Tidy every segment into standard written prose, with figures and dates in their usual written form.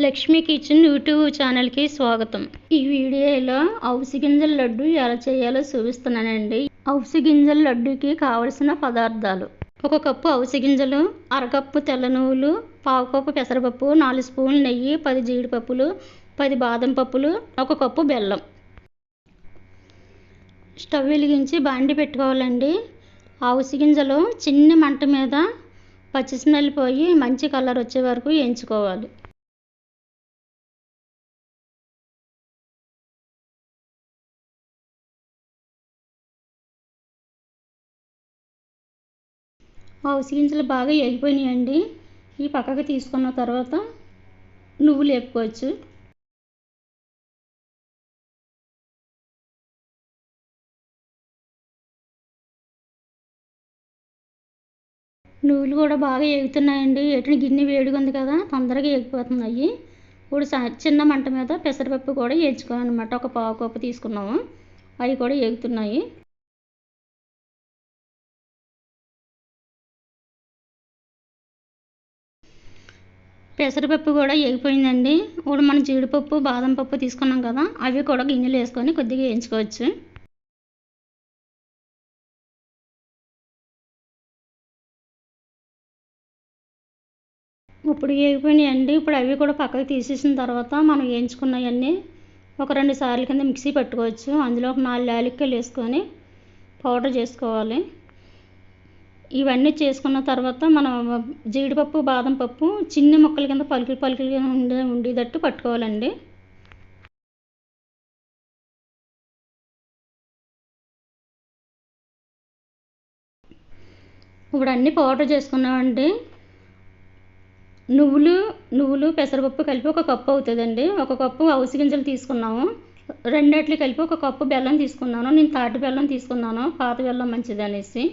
Lakshmi kitchen YouTube ఛానల్కి స్వాగతం. ఈ వీడియోలో అవిసె గింజల లడ్డు ఎలా చేయాలో చూపిస్తున్నానండి. అవిసె గింజల లడ్డుకి కావలసిన పదార్థాలు: 1 కప్పు అవిసె గింజలు, అరకప్పు తెల్ల నువ్వులు, పావు కప్పు పెసరపప్పు, 4 స్పూన్లు నెయ్యి, 10 జీడిపప్పులు, 10 బాదం పప్పులు, 1 కప్పు బెల్లం. స్టవ్ వెలిగించి బాండి పెట్టుకోవాలండి. అవిసె గింజలు చిన్న మంట మీద పచ్చి స్మెల్ పోయి మంచి కలర్ వచ్చే వరకు వేయించుకోవాలి. అవిసె గింజలు బాగా వేగిపోయినాయండి. ఈ పక్కకు తీసుకున్న తర్వాత నువ్వులు వేపుకోవచ్చు. నువ్వులు కూడా బాగా వేగుతున్నాయండి. ఎటుని గిన్నె వేడిగా ఉంది కదా, తొందరగా వేగిపోతున్నాయి. ఇప్పుడు చిన్న మంట మీద పెసరపప్పు కూడా వేయించుకోవాలన్నమాట. 1 పావు కప్పు తీసుకున్నాము, అవి కూడా వేగుతున్నాయి. పెసరపప్పు కూడా వేగిపోయిందండి. ఇప్పుడు మనం జీడిపప్పు, బాదం పప్పు తీసుకున్నాం కదా, అవి కూడా గిన్నెలు వేసుకొని కొద్దిగా వేయించుకోవచ్చు. ఇప్పుడు వేగిపోయినాయండి. ఇప్పుడు అవి కూడా పక్కకు తీసేసిన తర్వాత మనం వేయించుకున్నవన్నీ ఒక 2 సార్లు కింద మిక్సీ పట్టుకోవచ్చు. అందులో ఒక 4 యాలక్కాయలు వేసుకొని పౌడర్ చేసుకోవాలి. ఇవన్నీ చేసుకున్న తర్వాత మనం జీడిపప్పు, బాదం పప్పు చిన్న ముక్కల కింద పలుకులుగా ఉండేటట్టు పట్టుకోవాలండి. ఇప్పుడు అన్నీ పౌడర్ చేసుకున్నామండి. నువ్వులు పెసరపప్పు కలిపి 1 కప్పు అవుతుందండి. 1 కప్పు అవిసె గింజలు తీసుకున్నాము. రెండిట్లు కలిపి 1 కప్పు బెల్లం తీసుకున్నాను. నేను తాటి బెల్లం తీసుకున్నాను, పాత బెల్లం మంచిది అనేసి.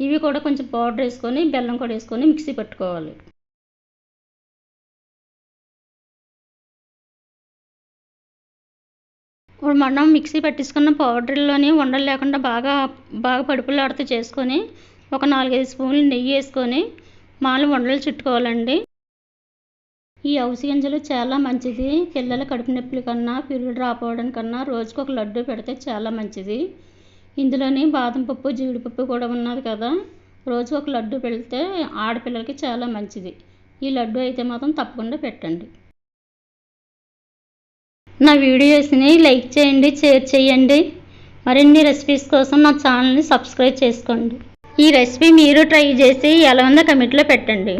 ఇవి కూడా కొంచెం పౌడర్ వేసుకొని బెల్లం కూడా వేసుకొని మిక్సీ పట్టుకోవాలి. ఇప్పుడు మనం మిక్సీ పట్టించుకున్న పౌడర్లోని ఉండలు లేకుండా బాగా పడుపులాడుతూ చేసుకొని ఒక 4-5 స్పూన్లు నెయ్యి వేసుకొని ఉండలు చుట్టుకోవాలండి. ఈ అవిసె గింజలు చాలా మంచిది. పిల్లల కడుపు నొప్పుల కన్నా, పీరియడ్ రాకపోవడం కన్నా రోజుకు 1 లడ్డు పెడితే చాలా మంచిది. ఇందులోని బాదం పప్పు, జీడిపప్పు కూడా ఉన్నది కదా, రోజుకు 1 లడ్డు పెడితే ఆడపిల్లలకి చాలా మంచిది. ఈ లడ్డు అయితే మాత్రం తప్పకుండా పెట్టండి. నా వీడియోస్ని లైక్ చేయండి, షేర్ చేయండి. మరిన్ని రెసిపీస్ కోసం నా ఛానల్ని సబ్స్క్రైబ్ చేసుకోండి. ఈ రెసిపీ మీరు ట్రై చేసి ఎలా ఉందో కమెంట్లో పెట్టండి.